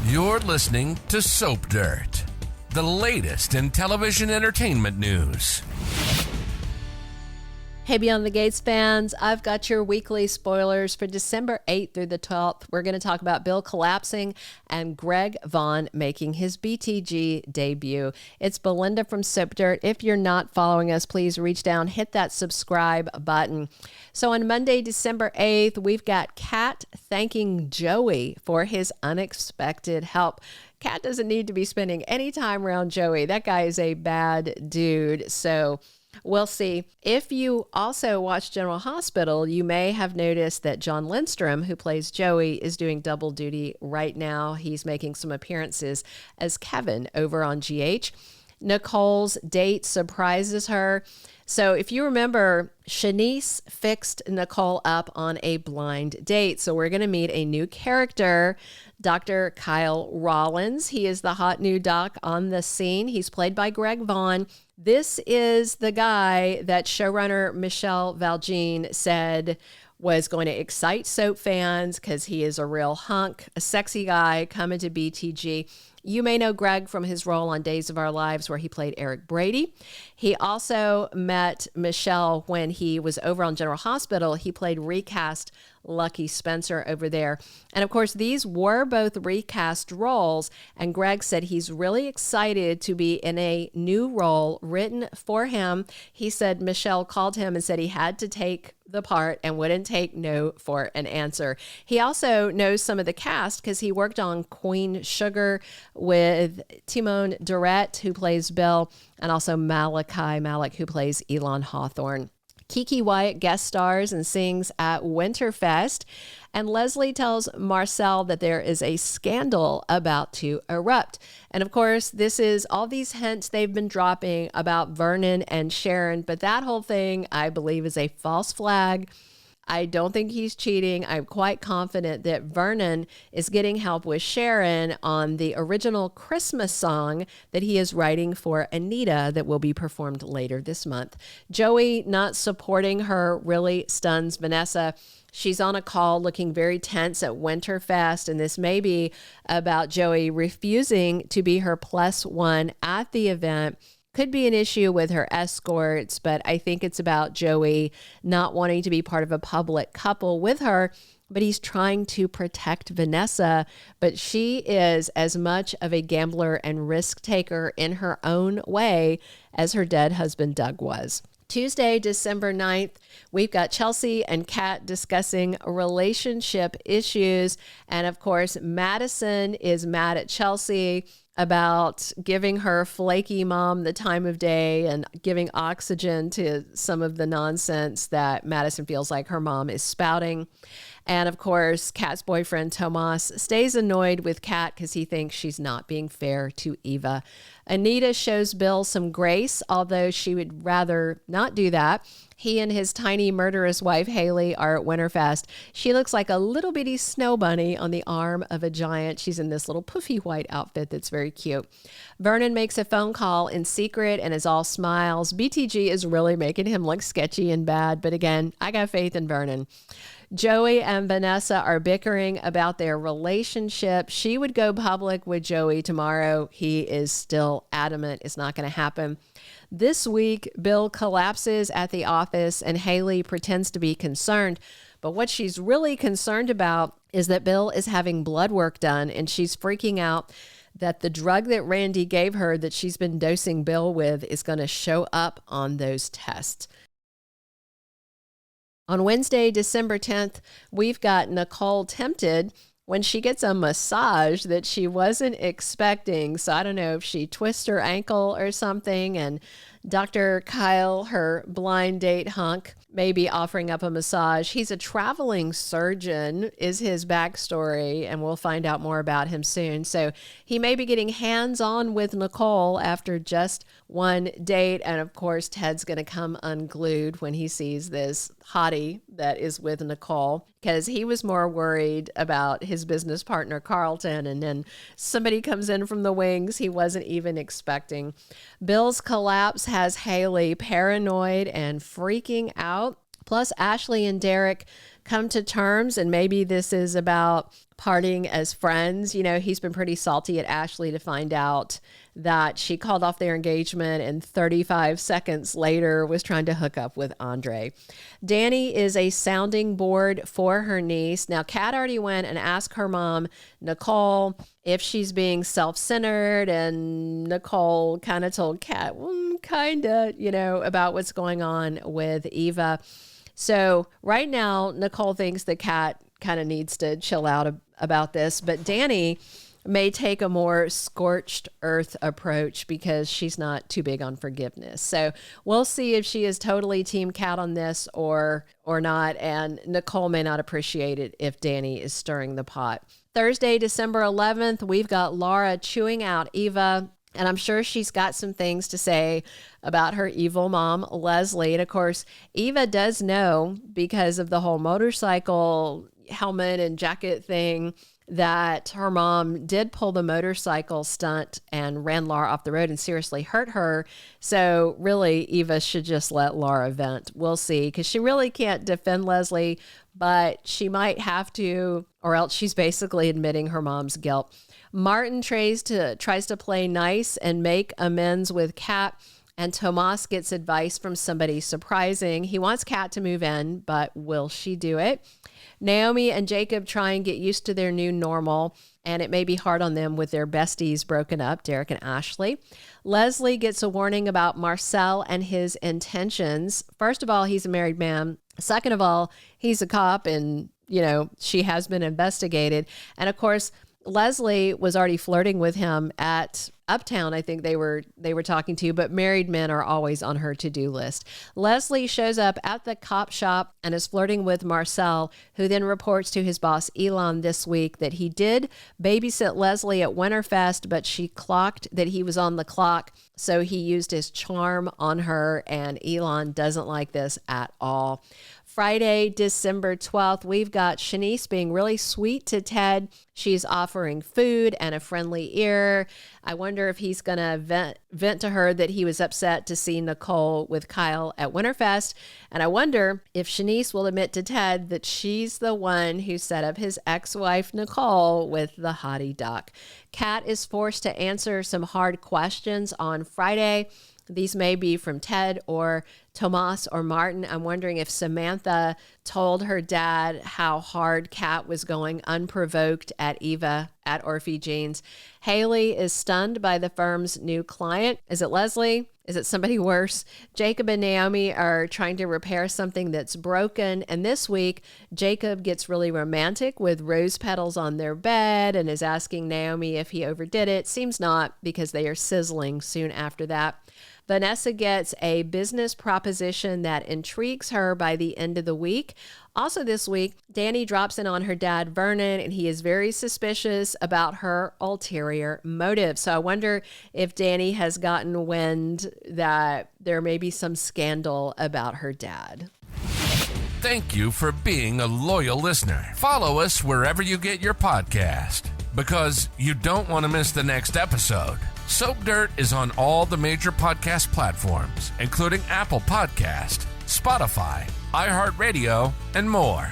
You're listening to Soap Dirt, the latest in television entertainment news. Hey, Beyond the Gates fans, I've got your weekly spoilers for December 8th through the 12th. We're going to talk about Bill collapsing and Greg Vaughn making his BTG debut. It's Belinda from Soap Dirt. If you're not following us, please reach down, hit that subscribe button. So on Monday, December 8th, we've got Kat thanking Joey for his unexpected help. Kat doesn't need to be spending any time around Joey. That guy is a bad dude. So we'll see. If you also watch General Hospital, you may have noticed that Jon Lindstrom, who plays Joey, is doing double duty right now. He's making some appearances as Kevin over on GH. Nicole's date surprises her. So if you remember, Shanice fixed Nicole up on a blind date. So we're going to meet a new character, Dr. Kyle Rollins. He is the hot new doc on the scene. He's played by Greg Vaughn. This is the guy that showrunner Michelle Valjean said was going to excite soap fans because he is a real hunk, a sexy guy coming to BTG. You may know Greg from his role on Days of Our Lives where he played Eric Brady. He also met Michelle when he was over on General Hospital. He played recast Lucky Spencer over there. And of course, these were both recast roles. And Greg said he's really excited to be in a new role written for him. He said Michelle called him and said he had to take the part and wouldn't take no for an answer. He also knows some of the cast because he worked on Queen Sugar with Timon Durrett, who plays Bill, and also Malachi Malik, who plays Elon Hawthorne. Kiki Wyatt guest stars and sings at Winterfest. And Leslie tells Marcel that there is a scandal about to erupt. And of course, this is all these hints they've been dropping about Vernon and Sharon. But that whole thing, I believe, is a false flag. I don't think he's cheating. I'm quite confident that Vernon is getting help with Sharon on the original Christmas song that he is writing for Anita that will be performed later this month. Joey not supporting her really stuns Vanessa. She's on a call looking very tense at Winterfest, and this may be about Joey refusing to be her plus one at the event. Could be an issue with her escorts, but I think it's about Joey not wanting to be part of a public couple with her, but he's trying to protect Vanessa. But she is as much of a gambler and risk taker in her own way as her dead husband Doug was. Tuesday, December 9th, we've got Chelsea and Kat discussing relationship issues. And of course, Madison is mad at Chelsea about giving her flaky mom the time of day and giving oxygen to some of the nonsense that Madison feels like her mom is spouting. And of course, Kat's boyfriend, Tomas, stays annoyed with Kat because he thinks she's not being fair to Eva. Anita shows Bill some grace, although she would rather not do that. He and his tiny murderous wife, Hayley, are at Winterfest. She looks like a little bitty snow bunny on the arm of a giant. She's in this little poofy white outfit that's very cute. Vernon makes a phone call in secret and is all smiles. BTG is really making him look sketchy and bad, but again, I got faith in Vernon. Joey and Vanessa are bickering about their relationship. She would go public with Joey tomorrow. He is still adamant it's not going to happen. This week, Bill collapses at the office and Hayley pretends to be concerned. But what she's really concerned about is that Bill is having blood work done and she's freaking out that the drug that Randy gave her that she's been dosing Bill with is going to show up on those tests. On Wednesday, December 10th, we've got Nicole tempted when she gets a massage that she wasn't expecting. So I don't know if she twists her ankle or something, and Dr. Kyle, her blind date hunk, may be offering up a massage. He's a traveling surgeon is his backstory, and we'll find out more about him soon. So he may be getting hands-on with Nicole after just one date. And of course, Ted's going to come unglued when he sees this hottie that is with Nicole, because he was more worried about his business partner, Carlton. And then somebody comes in from the wings he wasn't even expecting. Bill's collapse has Hayley paranoid and freaking out. Plus, Ashley and Derek come to terms, and maybe this is about parting as friends. You know, he's been pretty salty at Ashley to find out that she called off their engagement and 35 seconds later was trying to hook up with Andre. Danny is a sounding board for her niece. Now, Kat already went and asked her mom, Nicole, if she's being self-centered, and Nicole kind of told Kat, kind of, you know, about what's going on with Eva. So right now, Nicole thinks that Kat kind of needs to chill out about this, but Danny may take a more scorched earth approach because she's not too big on forgiveness. So we'll see if she is totally team Kat on this or not. And Nicole may not appreciate it if Danny is stirring the pot. Thursday, December 11th, we've got Laura chewing out Eva. And I'm sure she's got some things to say about her evil mom, Leslie. And of course, Eva does know, because of the whole motorcycle helmet and jacket thing, that her mom did pull the motorcycle stunt and ran Laura off the road and seriously hurt her. So really, Eva should just let Laura vent. We'll see, because she really can't defend Leslie, but she might have to, or else she's basically admitting her mom's guilt. Martin tries to play nice and make amends with Kat, and Tomas gets advice from somebody surprising. He wants Kat to move in, but will she do it? Naomi and Jacob try and get used to their new normal, and it may be hard on them with their besties broken up, Derek and Ashley. Leslie gets a warning about Marcel and his intentions. First of all, he's a married man. Second of all, he's a cop, and, you know, she has been investigated. And of course, Leslie was already flirting with him at Uptown. I think they were talking to, but married men are always on her to-do list. Leslie shows up at the cop shop and is flirting with Marcel, who then reports to his boss, Elon, this week that he did babysit Leslie at Winterfest, but she clocked that he was on the clock. So he used his charm on her, and Elon doesn't like this at all. Friday, December 12th, we've got Shanice being really sweet to Ted. She's offering food and a friendly ear. I wonder if he's going to vent to her that he was upset to see Nicole with Kyle at Winterfest. And I wonder if Shanice will admit to Ted that she's the one who set up his ex-wife, Nicole, with the hottie duck. Kat is forced to answer some hard questions on Friday. These may be from Ted or Tomas or Martin. I'm wondering if Samantha told her dad how hard Kat was going unprovoked at Eva at Orphe Jeans. Hayley is stunned by the firm's new client. Is it Leslie? Is it somebody worse? Jacob and Naomi are trying to repair something that's broken. And this week, Jacob gets really romantic with rose petals on their bed and is asking Naomi if he overdid it. Seems not, because they are sizzling soon after that. Vanessa gets a business proposition that intrigues her by the end of the week. Also this week, Danny drops in on her dad, Vernon, and he is very suspicious about her ulterior motives. So I wonder if Danny has gotten wind that there may be some scandal about her dad. Thank you for being a loyal listener. Follow us wherever you get your podcast, because you don't want to miss the next episode. Soap Dirt is on all the major podcast platforms, including Apple Podcast, Spotify, iHeartRadio, and more.